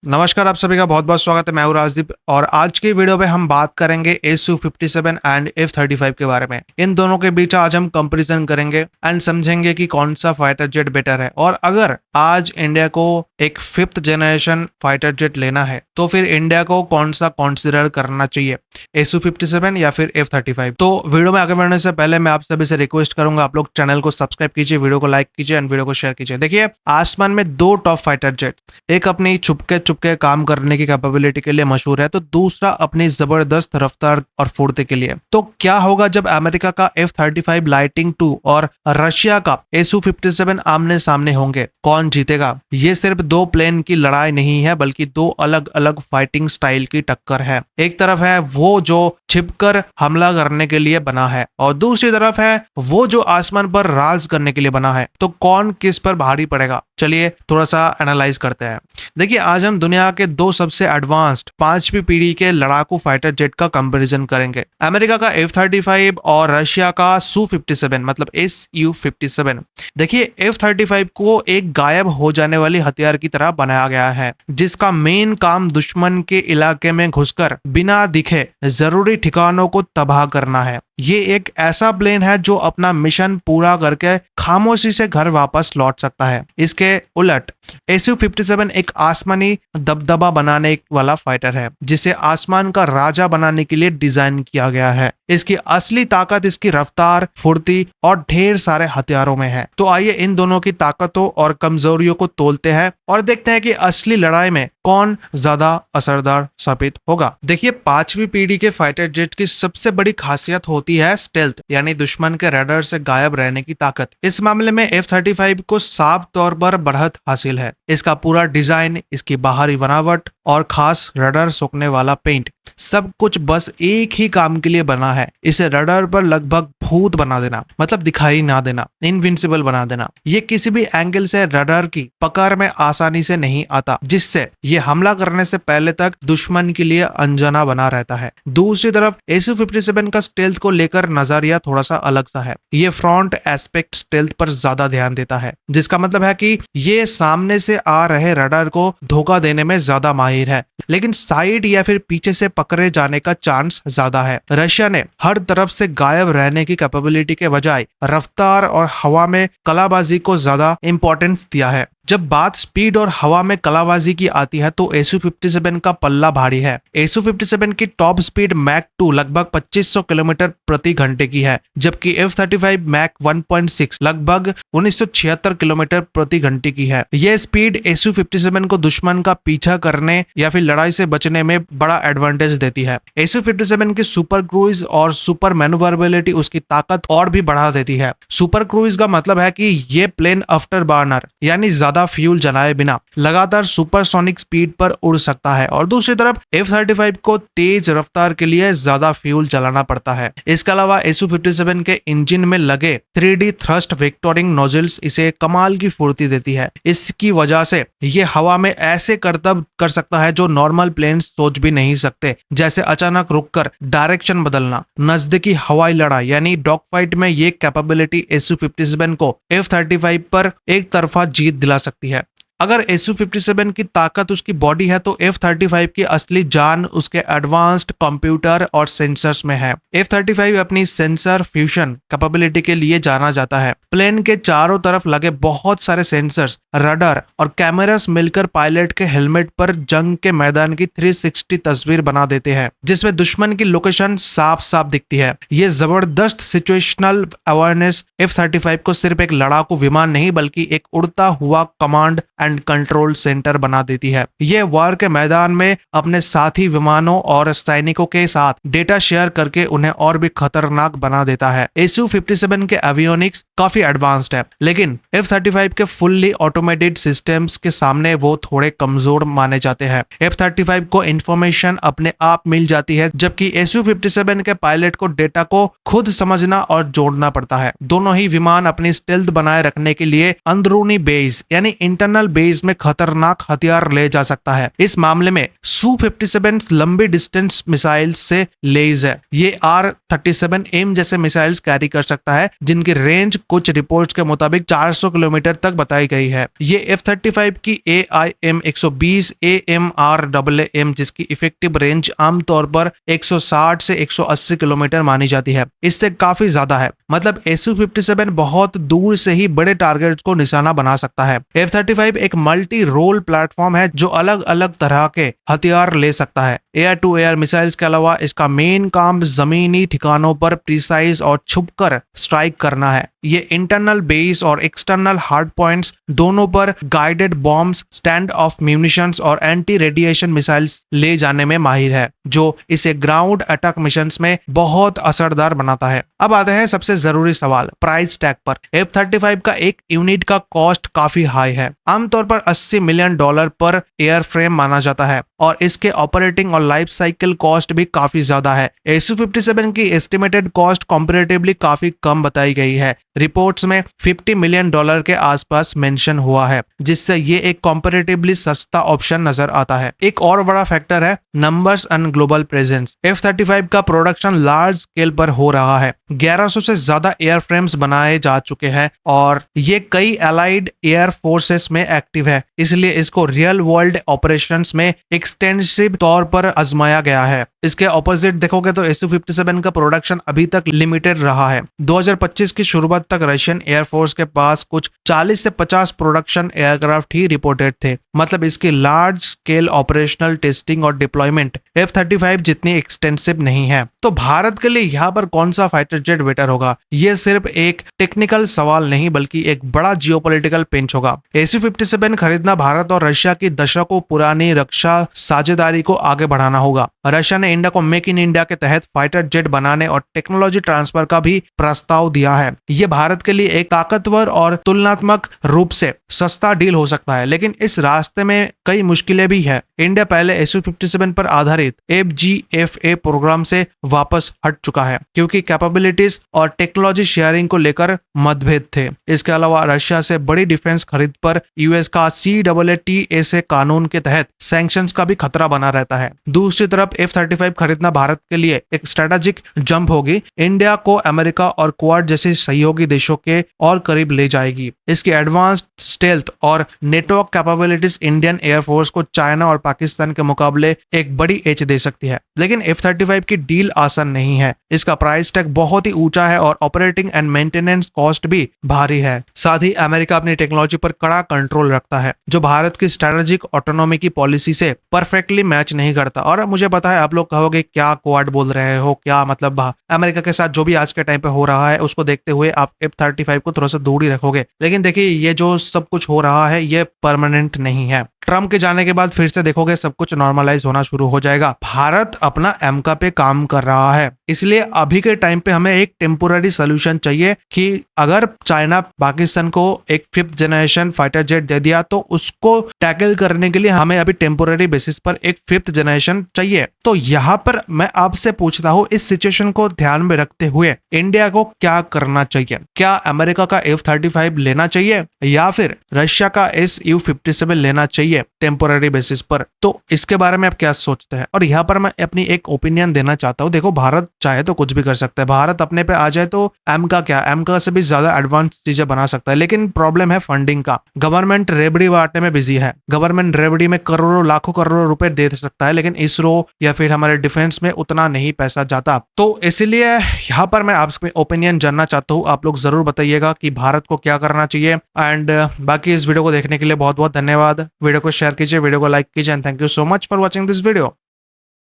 नमस्कार, आप सभी का बहुत बहुत स्वागत है। मैं हूं राजदीप और आज की वीडियो में हम बात करेंगे Su-57 एंड F-35 के बारे में। इन दोनों के बीच आज हम कंपैरिजन करेंगे एंड समझेंगे कि कौन सा फाइटर जेट बेटर है। और अगर आज इंडिया को एक 5th जनरेशन फाइटर जेट लेना है तो फिर इंडिया को कौन सा कंसिडर करना चाहिए, Su-57 या फिर F-35। तो वीडियो में आगे बढ़ने से पहले मैं आप सभी से रिक्वेस्ट करूंगा, आप लोग चैनल को सब्सक्राइब कीजिए, वीडियो को लाइक कीजिए एंड वीडियो को शेयर कीजिए। देखिए, आसमान में दो टॉप फाइटर जेट, एक अपनी छुपके काम करने की कैपेबिलिटी के लिए मशहूर है तो दूसरा अपनी जबरदस्त रफ्तार और फुर्ती के लिए। तो क्या होगा जब अमेरिका का F-35 लाइटिंग 2 और रशिया का Su-57 आमने सामने होंगे? कौन जीतेगा? ये सिर्फ दो प्लेन की लड़ाई नहीं है बल्कि दो अलग अलग फाइटिंग स्टाइल की टक्कर है। एक तरफ है वो जो छिपकर हमला करने के लिए बना है और दूसरी तरफ है वो जो आसमान पर राज करने के लिए बना है। तो कौन किस पर भारी पड़ेगा, चलिए थोड़ा सा एनालाइज करते हैं। देखिए, आज हम दुनिया के दो सबसे एडवांस्ड 5वीं पीढ़ी के लड़ाकू फाइटर जेट का कंपैरिजन करेंगे। अमेरिका का F-35 और रशिया का Su-57 मतलब Su-57। देखिए, F-35 को एक गायब हो जाने वाली हथियार की तरह बनाया गया है जिसका मेन काम दुश्मन के इलाके में घुसकर बिना दिखे जरूरी ठिकानों को तबाह करना है। ये एक ऐसा प्लेन है जो अपना मिशन पूरा करके खामोशी से घर वापस लौट सकता है। इसके उलट Su-57 एक आसमानी दबदबा बनाने वाला फाइटर है जिसे आसमान का राजा बनाने के लिए डिजाइन किया गया है। इसकी असली ताकत इसकी रफ्तार, फुर्ती और ढेर सारे हथियारों में है। तो आइए इन दोनों की ताकतों और कमजोरियों को तोलते हैं और देखते हैं कि असली लड़ाई में कौन ज्यादा असरदार साबित होगा। देखिए, 5वीं पीढ़ी के फाइटर जेट की सबसे बड़ी खासियत होती है स्टेल्थ, यानी दुश्मन के रडार से गायब रहने की ताकत। इस मामले में F-35 को साफ तौर पर बढ़त हासिल है। इसका पूरा डिजाइन, इसकी बाहरी बनावट और खास रडार सोखने वाला पेंट, सब कुछ बस एक ही काम के लिए बना है, इसे रडार पर लगभग भूत बना देना, मतलब दिखाई ना देना, इनविंसिबल बना देना। ये किसी भी एंगल से रडार की पकड़ में आसानी से नहीं आता, जिससे ये हमला करने से पहले तक दुश्मन के लिए अनजाना बना रहता है। दूसरी तरफ Su-57 का स्टेल्थ को लेकर नजरिया थोड़ा सा अलग सा है। ये फ्रंट एस्पेक्ट स्टेल्थ पर ज्यादा ध्यान देता है, जिसका मतलब है कि ये सामने से आ रहे रडार को धोखा देने में ज्यादा माहिर है, लेकिन साइड या फिर पीछे से पकड़े जाने का चांस ज्यादा है। रशिया ने हर तरफ से गायब रहने की कैपेबिलिटी के बजाय रफ्तार और हवा में कलाबाजी को ज्यादा इंपॉर्टेंस दिया है। जब बात स्पीड और हवा में कलाबाजी की आती है तो Su-57 का पल्ला भारी है। Su-57 की टॉप स्पीड मैक 2 लगभग 2500 किलोमीटर प्रति घंटे की है, जबकि F-35 मैक 1.6 लगभग 1976 किलोमीटर प्रति घंटे की है। यह स्पीड Su-57 को दुश्मन का पीछा करने या फिर लड़ाई से बचने में बड़ा एडवांटेज देती है। Su-57 की सुपर क्रूइज और सुपर मैन्युवरेबिलिटी उसकी ताकत और भी बढ़ा देती है। सुपर क्रूइज का मतलब है कि ये प्लेन आफ्टर बर्नर यानी ज्यादा फ्यूल जलाए बिना लगातार सुपरसोनिक स्पीड पर उड़ सकता है, और दूसरी तरफ F-35 को तेज रफ्तार के लिए ज्यादा फ्यूल जलाना पड़ता है। इसके अलावा Su-57 के इंजन में लगे 3D थ्रस्ट वेक्टोरिंग नोजल्स इसे कमाल की फुर्ती देती है। इसकी वजह से ये हवा में ऐसे करतब कर सकता है जो नॉर्मल प्लेन सोच भी नहीं सकते, जैसे अचानक रुककर डायरेक्शन बदलना। नजदीकी हवाई लड़ाई यानी डॉग फाइट में ये कैपेबिलिटी Su-57 को F-35 पर एक तरफा जीत दिला सकती है। अगर Su-57 की ताकत उसकी बॉडी है तो F-35 की असली जान उसके एडवांस्ड कंप्यूटर और सेंसर्स में है। F-35 अपनी सेंसर फ्यूजन कैपेबिलिटी के लिए जाना जाता है। प्लेन के चारों तरफ लगे बहुत सारे सेंसर्स, रडार और कैमरास मिलकर पायलट के हेलमेट पर जंग के मैदान की 360 तस्वीर बना देते हैं, जिसमें दुश्मन की लोकेशन साफ साफ दिखती है। ये जबरदस्त सिचुएशनल अवेयरनेस F-35 को सिर्फ एक लड़ाकू विमान नहीं बल्कि एक उड़ता हुआ कमांड एंड कंट्रोल सेंटर बना देती है। ये वार के मैदान में अपने साथी विमानों और सैनिकों के साथ डेटा शेयर करके उन्हें और भी खतरनाक बना देता है। Su-57 के एवियोनिक्स काफी एडवांस्ड है, लेकिन F-35 के फुल्ली ऑटोमेटेड सिस्टम्स के सामने वो थोड़े कमजोर माने जाते हैं। F-35 को इंफॉर्मेशन अपने आप मिल जाती है, जबकि Su-57 के पायलट को डेटा को खुद समझना और जोड़ना पड़ता है। दोनों ही विमान अपनी स्टेल्थ बनाए रखने के लिए अंदरूनी बेस यानी इंटरनल बेस में खतरनाक हथियार ले जा सकता है। इस मामले में Su-57 लंबी डिस्टेंस मिसाइल से लेज है। ये R-37M जैसे मिसाइल्स कैरी कर सकता है, जिनकी रेंज कुछ रिपोर्ट्स के मुताबिक 400 किलोमीटर तक बताई गई है। ये F-35 की AIM-120 AMRAAM जिसकी इफेक्टिव रेंज आमतौर पर 160 से 180 किलोमीटर मानी जाती है, इससे काफी ज्यादा है। मतलब Su-57 बहुत दूर से ही बड़े टारगेट्स को निशाना बना सकता है। F-35 एक मल्टी रोल प्लेटफॉर्म है जो अलग अलग तरह के हथियार ले सकता है। एयर टू एयर मिसाइल्स के अलावा इसका मेन काम जमीनी ठिकानों पर प्रिसाइज और छुपकर स्ट्राइक करना है। ये इंटरनल बेस और एक्सटर्नल हार्ड पॉइंट्स दोनों पर guided bombs, stand of munitions और एंटी रेडिएशन मिसाइल्स ले जाने में माहिर है, जो इसे ग्राउंड अटैक मिशंस में बहुत असरदार बनाता है। अब आते हैं सबसे जरूरी सवाल, प्राइस टैग पर। F-35 का एक यूनिट का कॉस्ट काफी हाई है, आमतौर पर $80 मिलियन पर एयरफ्रेम माना जाता है, और इसके ऑपरेटिंग और लाइफ साइकिल कॉस्ट भी काफी ज्यादा है। Su-57 की एस्टिमेटेड कॉस्ट कंपैरेटिवली काफी कम बताई गई है। रिपोर्ट्स में $50 मिलियन के आसपास मेंशन हुआ है, जिससे ये एक कंपैरेटिवली सस्ता ऑप्शन नजर आता है। एक और बड़ा फैक्टर है numbers and global presence. F-35 का प्रोडक्शन लार्ज स्केल पर हो रहा है। 1100 से ज्यादा एयरफ्रेम्स बनाए जा चुके हैं और ये कई एलाइड एयर फोर्सेस में एक्टिव है, इसलिए इसको रियल वर्ल्ड ऑपरेशंस में एक्सटेंसिव तौर पर आजमाया गया है। इसके ऑपोजिट देखोगे तो Su-57 का प्रोडक्शन अभी तक लिमिटेड रहा है। 2025 की शुरुआत तक रशियन एयरफोर्स के पास कुछ 40 से 50 प्रोडक्शन एयरक्राफ्ट ही रिपोर्टेड थे। मतलब इसकी लार्ज स्केल ऑपरेशनल टेस्टिंग और डिप्लॉयमेंट F-35 जितनी एक्सटेंसिव नहीं है। तो भारत के लिए यहाँ पर कौन सा फाइटर जेट बेटर होगा, ये सिर्फ एक टेक्निकल सवाल नहीं बल्कि एक बड़ा जियोपॉलिटिकल पिंच होगा। Su-57 खरीदना भारत और रशिया की दशकों पुरानी रक्षा साझेदारी को आगे बढ़ाना होगा। रशिया ने इंडिया को मेक इन इंडिया के तहत फाइटर जेट बनाने और टेक्नोलॉजी ट्रांसफर का भी प्रस्ताव दिया है। ये भारत के लिए एक ताकतवर और तुलनात्मक रूप से सस्ता डील हो सकता है, लेकिन इस रास्ते में कई मुश्किलें भी है। इंडिया पहले Su-57 पर आधारित FGFA प्रोग्राम से वापस हट चुका है क्योंकि कैपेबिलिटीज और टेक्नोलॉजी शेयरिंग को लेकर मतभेद थे। इसके अलावा रशिया से बड़ी डिफेंस खरीद पर यूएस का CAATSA कानून के तहत सैंक्शंस का भी खतरा बना रहता है। दूसरी तरफ F-35 खरीदना भारत के लिए एक स्ट्रेटेजिक जंप होगी। इंडिया को अमेरिका और क्वाड जैसे सहयोगी देशों के और करीब ले जाएगी। इसकी एडवांस्ड स्टेल्थ और नेटवर्क कैपेबिलिटीज इंडियन एयरफोर्स को चाइना और पाकिस्तान के मुकाबले एक बड़ी एज दे सकती है। लेकिन F-35 की डील आसान नहीं है। इसका प्राइस टैग बहुत ही ऊंचा है और ऑपरेटिंग एंड मेंटेनेंस कॉस्ट भी भारी है। साथ ही अमेरिका अपनी टेक्नोलॉजी पर कड़ा कंट्रोल रखता है, जो भारत की स्ट्रेटेजिक ऑटोनॉमी की पॉलिसी से परफेक्टली मैच नहीं करता। और मुझे पता है आप लोग कहोगे क्या क्वाड बोल रहे हो, क्या मतलब अमेरिका के साथ जो भी आज के टाइम पे हो रहा है उसको देखते हुए आप F-35 को थोड़ा सा दूर ही रखोगे। लेकिन देखिए ये जो सब कुछ हो रहा है ये परमानेंट नहीं है। ट्रम्प के जाने के बाद फिर से देखोगे सब कुछ नॉर्मलाइज होना शुरू हो जाएगा। भारत अपना एमका पे काम कर रहा है, इसलिए अभी के टाइम पे हमें एक टेम्पोररी सोल्यूशन चाहिए कि अगर चाइना पाकिस्तान को एक 5th जनरेशन फाइटर जेट दे दिया तो उसको टैकल करने के लिए हमें अभी टेम्पोररी बेसिस पर एक 5th जनरेशन चाहिए। तो यहाँ पर मैं आपसे पूछता हूँ, इस सिचुएशन को ध्यान में रखते हुए इंडिया को क्या करना चाहिए? क्या अमेरिका का F-35 लेना चाहिए या फिर रशिया का Su-57 लेना चाहिए टेम्पोररी बेसिस पर? तो इसके बारे में आप क्या सोचते हैं? और यहाँ पर मैं अपनी एक ओपिनियन देना चाहता हूँ। देखो भारत चाहे तो कुछ भी कर सकता है। भारत अपने पे आ जाए तो एमका क्या, एमका से भी ज्यादा एडवांस चीजें बना सकता है। लेकिन प्रॉब्लम है फंडिंग का। गवर्नमेंट रेबड़ी बांटने में बिजी है। गवर्नमेंट रेबड़ी में करोड़ों लाखों करोड़ों रुपए दे सकता है, लेकिन इसरो या फिर हमारे डिफेंस में उतना नहीं पैसा जाता। तो इसीलिए यहाँ पर मैं आपसे ओपिनियन जानना चाहता हूँ। आप लोग जरूर बताइएगा कि भारत को क्या करना चाहिए। एंड बाकी इस वीडियो को देखने के लिए बहुत बहुत धन्यवाद। वीडियो को शेयर कीजिए, वीडियो को लाइक कीजिए and thank you so much for watching this video.